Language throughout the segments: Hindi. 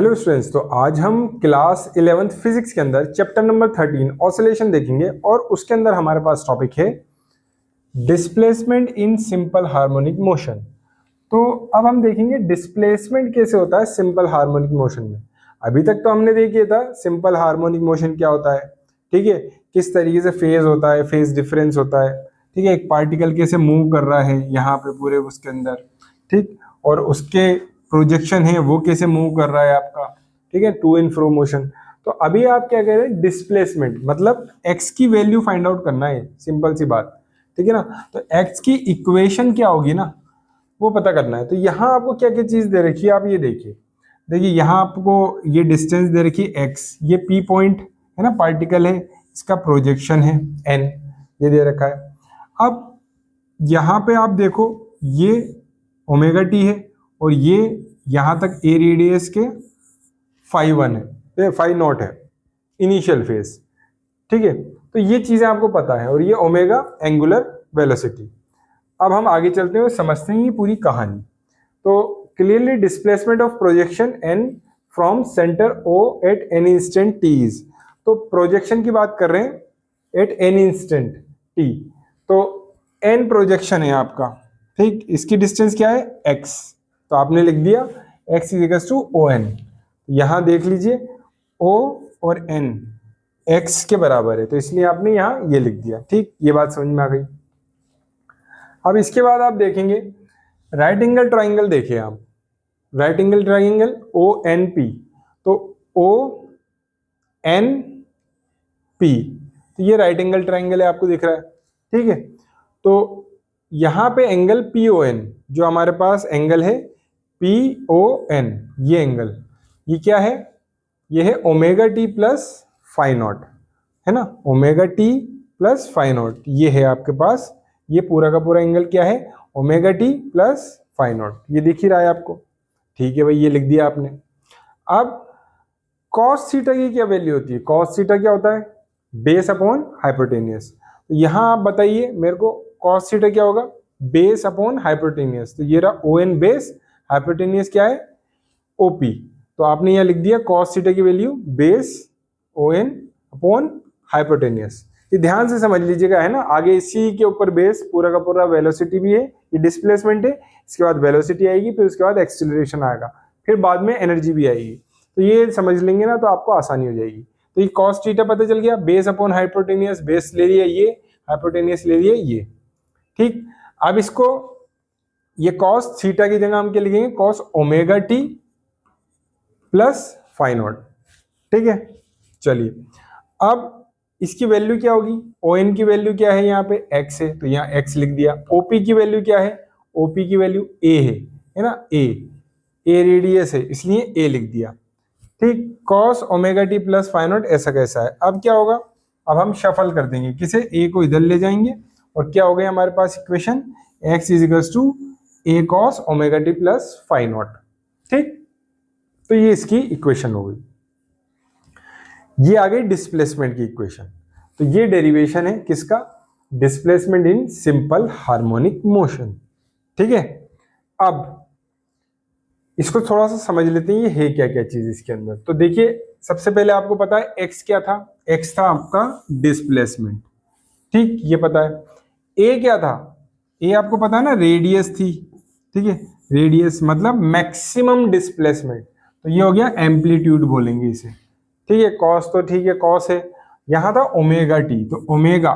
हेलो स्टूडेंट्स, तो आज हम क्लास 11th फिजिक्स के अंदर चैप्टर नंबर 13 ऑसिलेशन देखेंगे और उसके अंदर हमारे पास टॉपिक है displacement in simple harmonic motion. तो अब हम देखेंगे डिस्प्लेसमेंट कैसे होता है सिंपल हार्मोनिक मोशन में। अभी तक तो हमने देख लिया था सिंपल हार्मोनिक मोशन क्या होता है, ठीक है, किस तरीके से फेज होता है, फेज डिफरेंस होता है, ठीक है, एक पार्टिकल कैसे मूव कर रहा है यहाँ पे पूरे उसके अंदर, ठीक, और उसके प्रोजेक्शन है वो कैसे मूव कर रहा है आपका, ठीक है, टू एंड फ्रो मोशन। तो अभी आप क्या कह रहे हैं, डिस्प्लेसमेंट मतलब एक्स की वैल्यू फाइंड आउट करना है, सिंपल सी बात, ठीक है ना। तो एक्स की इक्वेशन क्या होगी ना, वो पता करना है। तो यहाँ आपको क्या क्या चीज दे रखी है, आप ये देखिए, देखिए यहाँ आपको ये डिस्टेंस दे रखी है एक्स, ये पी पॉइंट है ना, पार्टिकल है, इसका प्रोजेक्शन है एन, ये दे रखा है। अब यहाँ पे आप देखो ये ओमेगा टी है और ये यहाँ तक ए रेडियस के फाई वन है, फाई नॉट है इनिशियल फेज, ठीक है। तो ये चीजें आपको पता है और ये ओमेगा एंगुलर वेलोसिटी। अब हम आगे चलते हैं और समझते हैं ये पूरी कहानी। तो clearly displacement of projection N from centre O at an instant T is. तो प्रोजेक्शन की बात कर रहे हैं एट एन इंस्टेंट टी, तो एन प्रोजेक्शन है आपका, ठीक, इसकी डिस्टेंस क्या है एक्स, तो आपने लिख दिया x is equals to O N. यहां देख लीजिए ओ और एन एक्स के बराबर है, तो इसलिए आपने यहां ये लिख दिया, ठीक, ये बात समझ में आ गई। अब इसके बाद आप देखेंगे राइट एंगल ट्राइंगल, देखिए आप right angle triangle O N P, तो ओ एन पी, तो ये राइट एंगल ट्राइंगल है, आपको दिख रहा है, ठीक है। तो यहां पे एंगल पी ओ एन, जो हमारे पास एंगल है पी ओ एन, ये एंगल, ये क्या है, ये है omega t plus phi naught, है ना, omega t plus phi naught, ये है आपके पास, ये पूरा का पूरा एंगल क्या है, omega t plus phi naught, ये दिख ही रहा है आपको, ठीक है भाई, ये लिख दिया आपने। अब कॉस थीटा की क्या वैल्यू होती है, कॉस थीटा क्या होता है, बेस अपॉन हाइपोटेनियस। तो यहां आप बताइए मेरे को कॉस थीटा क्या होगा, बेस अपॉन हाइपोटेनियस, तो ये रहा ओ एन बेस, हाइपोटेनियस क्या है ओपी, तो आपने यहां लिख दिया कॉस थीटा की value base O N upon hypotenuse. ये ध्यान से समझ लीजिएगा, है ना, आगे इसी के ऊपर बेस पूरा का पूरा वेलोसिटी भी है, ये डिस्प्लेसमेंट है, इसके बाद वेलोसिटी आएगी, फिर उसके बाद एक्सीलरेशन आएगा, फिर बाद में एनर्जी भी आएगी। तो ये समझ लेंगे ना तो आपको आसानी हो जाएगी। तो ये कॉस थीटा पता चल गया, बेस अपॉन हाइपोटेनियस, बेस ले लिया ये, हाइपोटेनियस ले लिया ये, ठीक। अब इसको ये कॉस थीटा की जगह हम क्या लिखेंगे, cos omega t plus phi naught, ठीक है। चलिए अब इसकी वैल्यू क्या होगी, ओ एन की वैल्यू क्या है, यहाँ पे एक्स है, तो यहाँ एक्स लिख दिया। ओपी की वैल्यू क्या है, ओपी की वैल्यू ए है ना, ए रेडियस है, इसलिए ए लिख दिया, ठीक। Cos omega t plus phi naught ऐसा कैसा है। अब क्या होगा, अब हम शफल कर देंगे, किसे, ए को इधर ले जाएंगे और क्या हो गया हमारे पास equation, x is equals to a cos omega t plus phi naught, ठीक। तो ये इसकी इक्वेशन हो गई। ये आ गई डिस्प्लेसमेंट की इक्वेशन। तो ये डेरिवेशन है किसका, displacement in simple harmonic motion, ठीक है। अब इसको थोड़ा सा समझ लेते हैं, ये है क्या क्या चीज इसके अंदर। तो देखिए सबसे पहले आपको पता है एक्स क्या था, एक्स था आपका डिस्प्लेसमेंट, ठीक, ये पता है। ए क्या था, ए आपको पता है ना रेडियस थी, ठीक है, रेडियस मतलब मैक्सिमम डिस्प्लेसमेंट, तो ये हो गया एम्पलीट्यूड बोलेंगे इसे, ठीक है। कॉस तो ठीक है, कॉस है, यहां था ओमेगा टी, तो ओमेगा,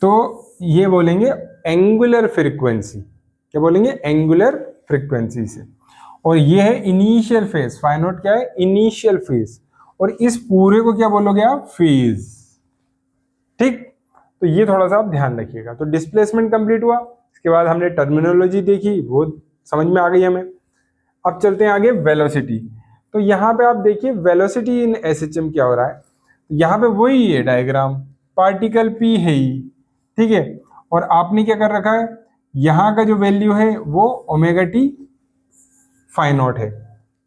तो ये बोलेंगे एंगुलर फ्रीक्वेंसी, क्या बोलेंगे, एंगुलर फ्रीक्वेंसी से। और ये है इनिशियल फेज, फाई नॉट क्या है, इनिशियल फेज, और इस पूरे को क्या बोलोगे आप, फेज, ठीक। तो ये थोड़ा सा आप ध्यान रखिएगा। तो डिस्प्लेसमेंट कंप्लीट हुआ, इसके बाद हमने टर्मिनोलॉजी देखी, वो समझ में आ गई हमें। अब चलते हैं आगे वेलोसिटी। तो यहाँ पे आप देखिए वेलोसिटी इन एसएचएम क्या हो रहा है, यहाँ पे वही है डायग्राम, पार्टिकल पी है ही, ठीक है, और आपने क्या कर रखा है, यहाँ का जो वैल्यू है वो ओमेगा टी फाई नॉट है,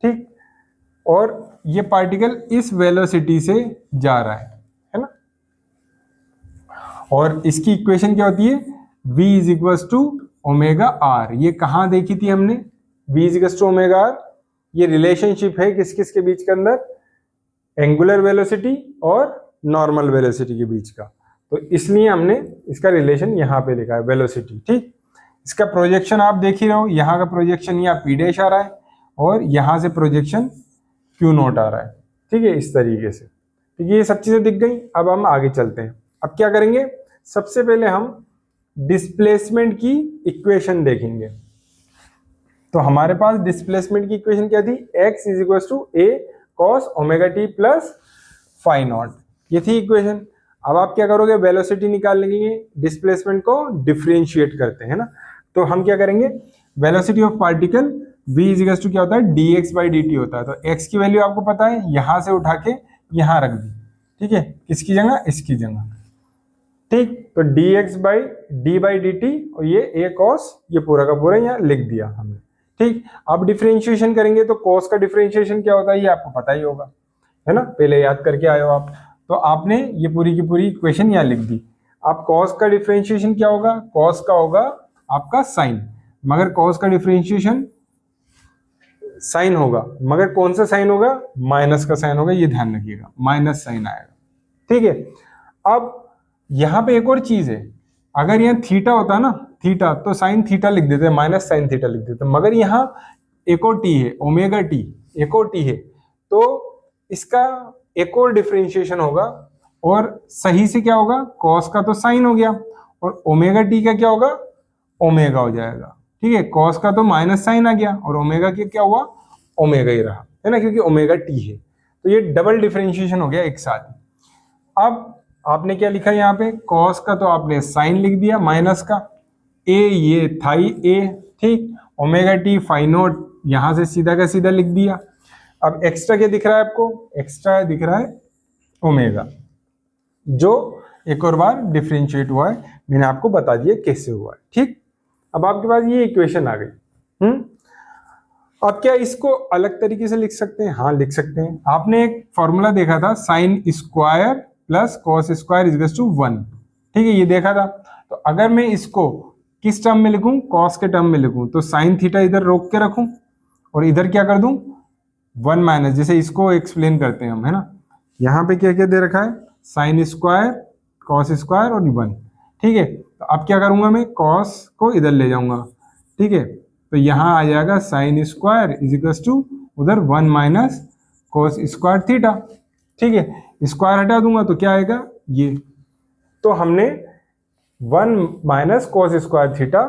ठीक, और ये पार्टिकल इस वेलोसिटी से जा रहा है ना। और इसकी इक्वेशन क्या होती है, v is equal to omega r, ये कहाँ देखी थी हमने, v is equal to omega r, ये रिलेशनशिप है किस किस के बीच के अंदर, एंगुलर वेलोसिटी और नॉर्मल वेलोसिटी के बीच का। तो इसलिए हमने इसका रिलेशन यहाँ पे लिखा है वेलोसिटी। ठीक, इसका प्रोजेक्शन आप देख ही रहे हो, यहाँ का प्रोजेक्शन यहाँ पी डैश आ रहा है और यहाँ से प्रोजेक्शन क्यू नॉट आ रहा है। ठीक है, इस तरीके से। ठीक है, ये सब चीजें दिख गई। अब हम आगे चलते हैं। अब क्या करेंगे, सबसे पहले हम डिस्प्लेसमेंट की इक्वेशन देखेंगे। तो हमारे पास डिस्प्लेसमेंट की इक्वेशन क्या थी, x is equal to a cos omega t plus phi naught, ये थी इक्वेशन। अब आप क्या करोगे, वेलोसिटी निकालने के लिए डिस्प्लेसमेंट को डिफरेंशिएट करते हैं ना। तो हम क्या करेंगे, velocity of particle v is equal to क्या होता है, dx बाई dt होता है। तो x की वैल्यू आपको पता है, यहां से उठा के यहां रख दी। ठीक है, किसकी जगह, इसकी जगह। ठीक, तो dx by D by d T और ये a cos, ये पूरा का पूरा यहाँ लिख दिया हमने। ठीक, अब डिफरेंशिएशन करेंगे तो cos का डिफरेंशिएशन क्या होता है ये आपको पता ही होगा, है ना, पहले याद करके आए हो आप। तो आपने ये पूरी की पूरी इक्वेशन यहाँ लिख दी। अब cos का डिफरेंशिएशन क्या होगा, cos का होगा आपका साइन, मगर cos का डिफरेंशिएशन साइन होगा, मगर कौन सा साइन होगा, माइनस का साइन होगा, ये ध्यान रखिएगा, माइनस साइन आएगा। ठीक है, अब यहाँ पे एक और चीज है, अगर यहाँ थीटा होता ना, थीटा, तो साइन थीटा लिख देते, माइनस साइन थीटा लिख देते, मगर यहाँ एक और टी है, ओमेगा टी, एक और टी है, तो इसका एक और डिफरेंशिएशन होगा और सही से क्या होगा, कॉस का तो साइन हो गया और ओमेगा टी का क्या होगा, ओमेगा हो जाएगा। ठीक है, कॉस का तो माइनस साइन आ गया और ओमेगा के क्या हुआ, ओमेगा ही रहा, है ना, क्योंकि ओमेगा टी है। तो ये डबल डिफरेंशिएशन हो गया एक साथ। अब आपने क्या लिखा यहाँ पे, कॉस का तो आपने साइन लिख दिया, माइनस का ए, ये थाई ए। ठीक, ओमेगा टी फाई नॉट यहां से सीधा का सीधा लिख दिया। अब एक्स्ट्रा क्या दिख रहा है आपको, एक्स्ट्रा दिख रहा है ओमेगा, जो एक और बार डिफरेंशिएट हुआ है, मैंने आपको बता दिया कैसे हुआ है। ठीक, अब आपके पास ये इक्वेशन आ गई। अब क्या इसको अलग तरीके से लिख सकते हैं, हाँ लिख सकते हैं। आपने एक फॉर्मूला देखा था, sine square plus cos square is to 1। ठीक है, ये देखा था। तो अगर मैं इसको किस टर्म में लिखूं, कॉस के टर्म में लिखूं, तो साइन थीटा इधर रोक के रखूं और इधर क्या कर दूं, 1 माइनस, जैसे इसको एक्सप्लेन करते हैं हम, है ना। यहाँ पे क्या क्या दे रखा है, साइन स्क्वायर, कॉस स्क्वायर और 1। ठीक है, तो अब क्या करूंगा, मैं कॉस को इधर ले जाऊंगा। ठीक है, तो यहाँ आ जाएगा sine square is equal to उधर 1 माइनस कॉस स्क्वायर थीटा। ठीक है, स्क्वायर हटा दूंगा तो क्या आएगा, ये। तो हमने 1 माइनस कॉस स्क्वायर थीटा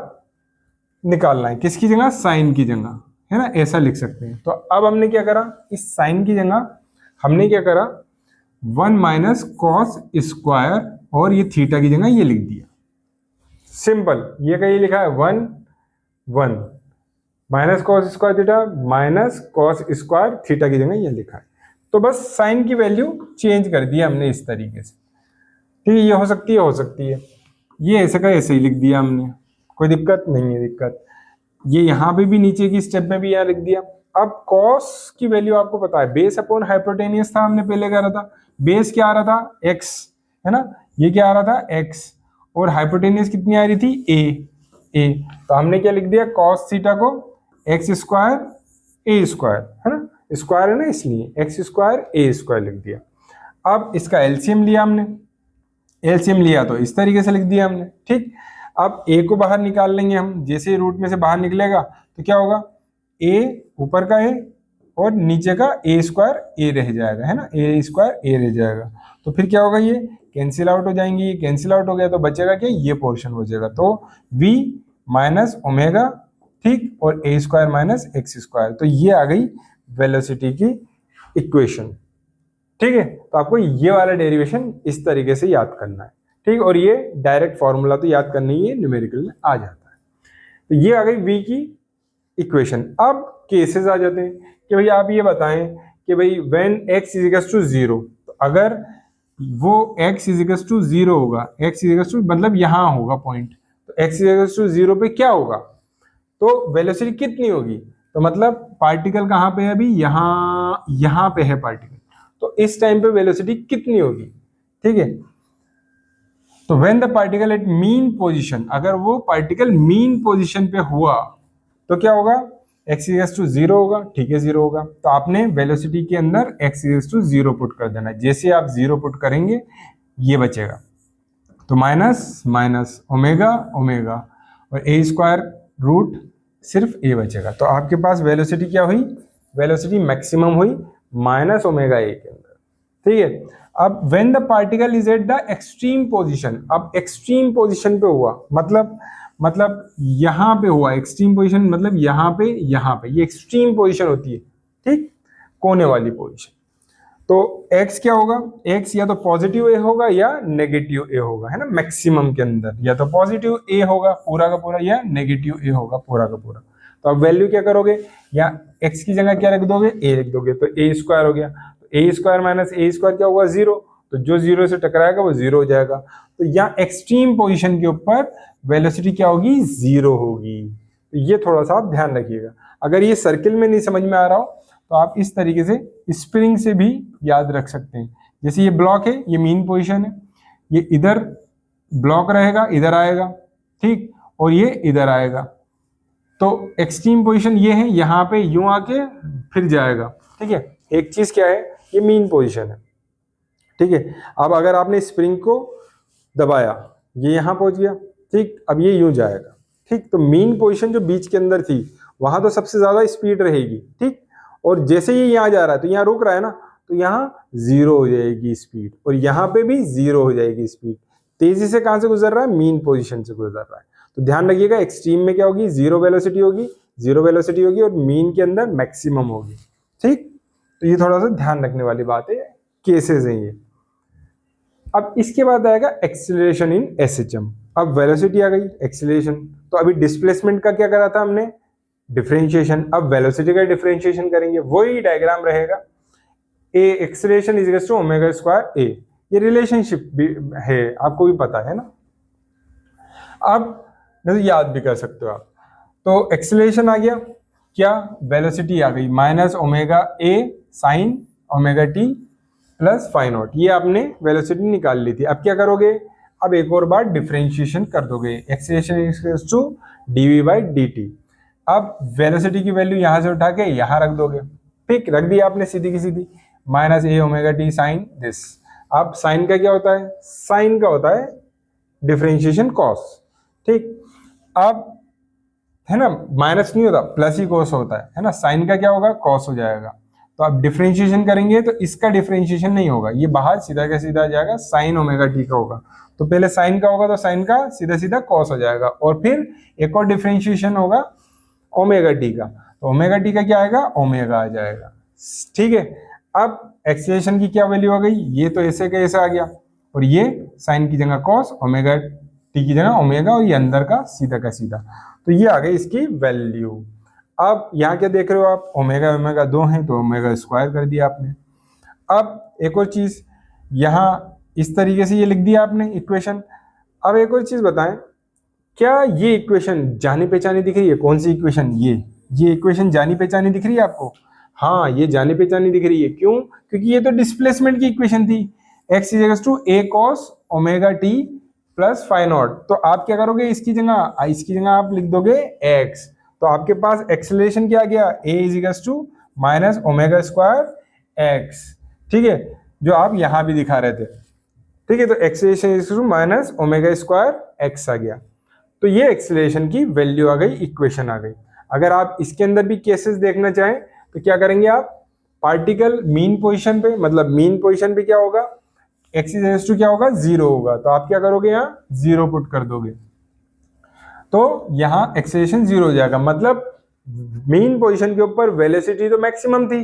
निकालना है, किसकी जगह, साइन की जगह, है ना, ऐसा लिख सकते हैं। तो अब हमने क्या करा, इस साइन की जगह हमने क्या करा, 1 माइनस कॉस स्क्वायर और ये थीटा की जगह ये लिख दिया। सिंपल, ये कहीं लिखा है 1 1 minus cos square theta minus cos square theta की जगह ये लिखा है। तो बस साइन की वैल्यू चेंज कर दिया हमने इस तरीके से। ठीक है, ये हो सकती है, हो सकती है, ये ऐसे का ऐसे ही लिख दिया हमने, कोई दिक्कत नहीं है, दिक्कत। ये यहाँ पे भी नीचे की स्टेप में भी यहाँ लिख दिया। अब कॉस की वैल्यू आपको पता है, बेस अपॉन हाइपोटेनियस था, हमने पहले कह रहा था, बेस क्या आ रहा था, x, है ना, ये क्या आ रहा था, x, और हाइपोटेनियस कितनी आ रही थी, a। तो हमने क्या लिख दिया, कॉस थीटा को एक्स स्क्वायर ए स्क्वायर, है ना, स्क्वायर है ना, इसलिए एक्स स्क्वायर ए स्क्वायर लिख दिया। अब इसका एलसीएम लिया हमने, एलसीएम लिया तो इस तरीके से लिख दिया हमने। ठीक, अब ए को बाहर निकाल लेंगे हम, जैसे ही रूट में से बाहर निकलेगा तो क्या होगा, ए ऊपर का ए और नीचे का ए स्क्वायर ए रह जाएगा, है ना, ए स्क्वायर ए रह जाएगा। तो फिर क्या होगा, ये कैंसिल आउट हो जाएंगे, ये कैंसिल आउट हो गया तो बचेगा क्या, ये पोर्शन हो जाएगा। तो v माइनस ओमेगा, ठीक, और ए स्क्वायर माइनस एक्स स्क्वायर। तो ये आ गई वेलोसिटी की इक्वेशन। ठीक है, तो आपको ये वाला डेरिवेशन इस तरीके से याद करना है। ठीक, और ये डायरेक्ट फॉर्मूला तो याद करना ही है, न्यूमेरिकल में आ जाता है। तो ये आ गई v की इक्वेशन। अब केसेस आ जाते हैं कि भाई आप ये बताएं कि भाई when x is equal to 0, तो अगर वो x इज इक्वल टू 0 होगा, x इज इक्वल टू मतलब यहां होगा पॉइंट, तो x इज इक्वल टू 0 पे क्या होगा, तो वेलोसिटी कितनी होगी, तो मतलब पार्टिकल कहाँ पे है अभी, यहाँ पे है पार्टिकल, तो इस टाइम पे वेलोसिटी कितनी होगी। ठीक है, तो when the particle at mean position, अगर वो पार्टिकल मीन पोजीशन पे हुआ तो क्या होगा, x इज टू 0 होगा, ठीक है 0 होगा, तो आपने वेलोसिटी के अंदर x इज टू 0 पुट कर देना है। जैसे आप 0 पुट करेंगे ये बचेगा, तो माइनस माइनस ओमेगा ओमेगा और ए स्क्वायर रूट सिर्फ ए बचेगा। तो आपके पास वेलोसिटी क्या हुई, वेलोसिटी मैक्सिमम हुई माइनस ओमेगा ए के अंदर, ठीक है। अब when the particle is at the extreme position, अब एक्सट्रीम पोजीशन पे हुआ मतलब यहां पे हुआ, एक्सट्रीम पोजीशन मतलब यहां पे ये एक्सट्रीम पोजीशन होती है, ठीक, कोने वाली पोजीशन। तो x क्या होगा, x या तो पॉजिटिव a होगा या नेगेटिव a होगा, है ना, मैक्सिमम के अंदर या तो पॉजिटिव a होगा पूरा का पूरा या नेगेटिव a होगा पूरा का पूरा। तो अब वैल्यू क्या करोगे, या x की जगह क्या रख दोगे, a रख दोगे, तो a स्क्वायर हो गया, तो a square minus a square क्या होगा, 0, तो जो 0 से टकराएगा वो 0 हो जाएगा। तो यहाँ एक्सट्रीम पोजिशन के ऊपर वेलोसिटी क्या होगी, 0 होगी। तो ये थोड़ा सा आप ध्यान रखिएगा। अगर ये सर्किल में नहीं समझ में आ रहा हो तो आप इस तरीके से स्प्रिंग से भी याद रख सकते हैं। जैसे ये ब्लॉक है, ये मीन पोजीशन है, ये इधर ब्लॉक रहेगा, इधर आएगा, ठीक, और ये इधर आएगा। तो एक्सट्रीम पोजीशन ये है, यहाँ पे यूं आके फिर जाएगा, ठीक है। एक चीज क्या है, ये मीन पोजीशन है, ठीक है। अब अगर आपने स्प्रिंग को दबाया, ये यहाँ पहुंच गया, ठीक, अब ये यूं जाएगा, ठीक। तो मीन पोजीशन जो बीच के अंदर थी वहां तो सबसे ज्यादा स्पीड रहेगी, ठीक, और जैसे ही यहाँ जा रहा है तो यहाँ रुक रहा है ना, तो यहाँ 0 हो जाएगी स्पीड, और यहाँ पे भी 0 हो जाएगी स्पीड। तेजी से कहां से गुजर रहा है, मीन पोजीशन से गुजर रहा है। तो ध्यान रखिएगा, एक्सट्रीम में क्या होगी, 0 वेलोसिटी होगी, 0 वेलोसिटी होगी, और मीन के अंदर मैक्सिमम होगी, ठीक। तो ये थोड़ा सा ध्यान रखने वाली बात है, केसेस हैं ये। अब इसके बाद आएगा एक्सीलरेशन इन एसएचएम। अब वेलोसिटी आ गई, एक्सीलरेशन, तो अभी डिस्प्लेसमेंट का क्या करा था हमने, डिफरेंशिएशन। अब वेलोसिटी का डिफरेंशिएशन करेंगे, वही डायग्राम रहेगा, a acceleration is equal to omega square a, ये रिलेशनशिप भी है, आपको भी पता है ना। अब तो याद भी कर सकते हो आप। तो एक्सीलरेशन आ गया, क्या, वेलोसिटी आ गई minus omega A sine omega t plus phi naught, ये आपने वेलोसिटी निकाल ली थी। अब क्या करोगे, अब एक और बार डिफरेंशिएशन कर दोगे, acceleration is equal to dv by d t. अब वेलोसिटी की वैल्यू यहां से उठा के यहां रख दोगे, ठीक, रख दिया आपने सीधी की सीधी, minus a omega t sine this. अब साइन का क्या होता है, साइन का होता है डिफरेंशिएशन कॉस, ठीक। अब है ना, माइनस नहीं होता, प्लस ही कॉस होता है ना, साइन का क्या होगा, कॉस हो जाएगा। तो अब डिफरेंशिएशन करेंगे तो इसका डिफरेंशिएशन नहीं होगा, ये बाहर सीधा का सीधा आ जाएगा, साइन ओमेगा टी का होगा। तो पहले साइन का होगा तो साइन का सीधा सीधा कॉस हो जाएगा, और फिर एक और डिफरेंशिएशन होगा ओमेगा टी का, तो ओमेगा टी का क्या आएगा, ओमेगा आ जाएगा, ठीक है। अब एक्सीलरेशन की क्या वैल्यू आ गई, ये तो ऐसे का ऐसा आ गया, और ये साइन की जगह कॉस, ओमेगा टी की जगह ओमेगा, और ये अंदर का सीधा, तो ये आ गई इसकी वैल्यू। अब यहाँ क्या देख रहे हो आप, ओमेगा ओमेगा 2 है, तो ओमेगा स्क्वायर कर दिया आपने। अब एक और चीज, यहाँ इस तरीके से ये लिख दिया आपने इक्वेशन। अब एक और चीज बताएं, क्या ये इक्वेशन जानी पहचानी दिख रही है, कौन सी इक्वेशन, ये इक्वेशन जानी पहचानी दिख रही है आपको, हाँ ये जानी पहचानी दिख रही है, क्यों, क्योंकि ये तो डिस्प्लेसमेंट की इक्वेशन थी, x is equal to a cos omega t plus phi naught. तो आप क्या करोगे, इसकी जगह आप लिख दोगे x, तो आपके पास एक्सेलरेशन क्या आ गया, a is equal to minus omega square x, ठीक है, जो आप यहां भी दिखा रहे थे, ठीक है। तो acceleration is equal to minus omega square x आ गया। तो ये एक्सेलरेशन की वैल्यू आ गई, इक्वेशन आ गई। अगर आप इसके अंदर भी केसेस देखना चाहें तो क्या करेंगे आप, पार्टिकल मीन पोजीशन पे, मतलब मीन पोजीशन पे क्या होगा, एक्स इज टू क्या होगा, 0 होगा, तो आप क्या करोगे, यहाँ 0 पुट कर दोगे, तो यहाँ एक्सेलरेशन 0 हो जाएगा, मतलब मीन पोजीशन के ऊपर वेलोसिटी तो मैक्सिमम थी,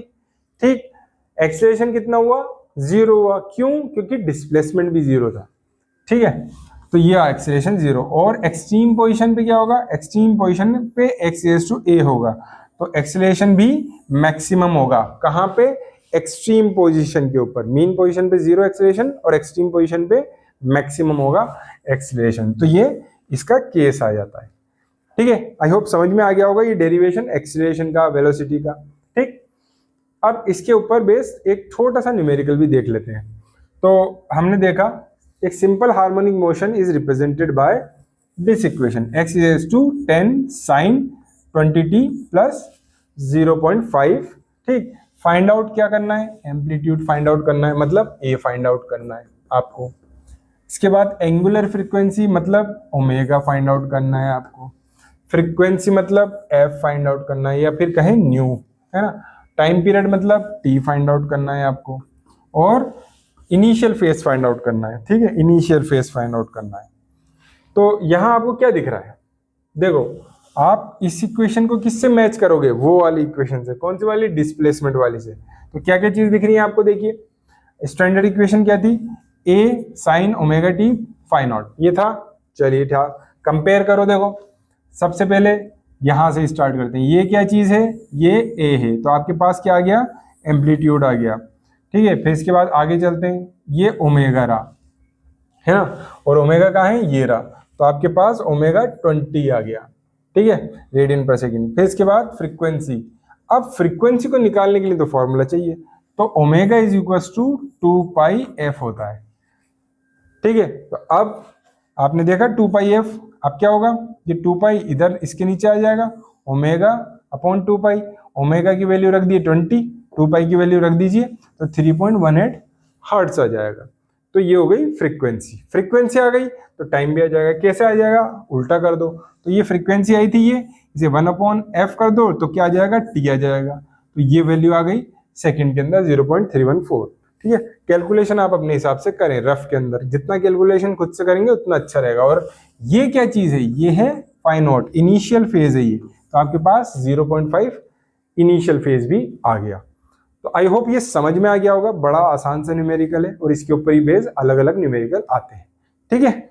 ठीक, एक्सेलरेशन कितना हुआ, 0 हुआ, क्यों, क्योंकि डिस्प्लेसमेंट भी 0 था, ठीक है। तो ये एक्सेलरेशन 0, और एक्सट्रीम पोजीशन पे क्या होगा, एक्सट्रीम पोजीशन पे x इज टू a होगा, तो एक्सेलरेशन भी मैक्सिमम होगा, कहां पे, एक्सट्रीम पोजीशन के ऊपर, मीन पोजीशन पे 0 एक्सेलरेशन, और एक्सट्रीम पोजीशन पे मैक्सिमम होगा एक्सेलरेशन। तो ये इसका केस आ जाता है, ठीक है। आई होप समझ में आ गया होगा ये डेरिवेशन एक्सेलरेशन का, वेलोसिटी का, ठीक। अब इसके ऊपर बेस एक छोटा सा न्यूमेरिकल भी देख लेते हैं। तो हमने देखा एक simple harmonic motion is represented by this equation, x is to 10 sin 20t plus 0.5। ठीक, फाइंड आउट क्या करना है, एम्पलीट्यूड फाइंड आउट करना है, मतलब ए फाइंड आउट करना है आपको। इसके बाद एंगुलर फ्रीक्वेंसी मतलब ओमेगा फाइंड आउट करना है आपको। फ्रीक्वेंसी मतलब एफ फाइंड आउट करना है, या फिर कहें न्यू, है ना। टाइम पीरियड मतलब टी फाइंड आउट करना है आपको, और इनिशियल फेज फाइंड आउट करना है। ठीक है, इनिशियल फेज फाइंड आउट करना है। तो यहां आपको क्या दिख रहा है, देखो आप इस इक्वेशन को किससे मैच करोगे, वो वाली इक्वेशन से। कौन सी वाली, डिस्प्लेसमेंट वाली से। तो क्या क्या चीज दिख रही है आपको, देखिए स्टैंडर्ड इक्वेशन क्या थी, a sine omega t phi naught, ये था। चलिए था, कंपेयर करो, देखो सबसे पहले यहां से स्टार्ट करते हैं। ये क्या चीज है, ये ए है, तो आपके पास क्या आ गया, एम्पलीट्यूड आ गया। ठीक है, फिर इसके बाद आगे चलते हैं, ये ओमेगा रहा, है ना, और ओमेगा कहाँ है, ये रहा, तो आपके पास ओमेगा 20 आ गया। ठीक है, रेडियन पर सेकेंड। फिर इसके बाद फ्रीक्वेंसी। अब फ्रीक्वेंसी को निकालने के लिए तो फॉर्मूला चाहिए, तो omega is equal to 2 pi F होता है। ठीक है, तो अब आपने देखा 2 पाई एफ, अब क्या होगा, ये 2 पाई इधर इसके नीचे आ जाएगा, ओमेगा अपॉन 2 पाई। ओमेगा की वैल्यू रख दी 20, 2 पाई की वैल्यू रख दीजिए, तो 3.18 हर्ट्ज आ जाएगा। तो ये हो गई फ्रीक्वेंसी। फ्रीक्वेंसी आ गई तो टाइम भी आ जाएगा। कैसे आ जाएगा, उल्टा कर दो, तो ये फ्रीक्वेंसी आई थी, ये इसे 1/f कर दो तो क्या आ जाएगा, टी आ जाएगा। तो ये वैल्यू आ गई सेकंड के अंदर 0.314। ठीक है, कैलकुलेशन आप अपने हिसाब से करें, रफ के अंदर जितना कैलकुलेशन खुद से करेंगे उतना अच्छा रहेगा। और ये क्या चीज है, ये है फाइ नॉट, इनिशियल फेज है ये, तो आपके पास 0.5 इनिशियल फेज भी आ गया। तो आई होप ये समझ में आ गया होगा, बड़ा आसान सा न्यूमेरिकल है और इसके ऊपर ही बेस अलग अलग न्यूमेरिकल आते हैं। ठीक है।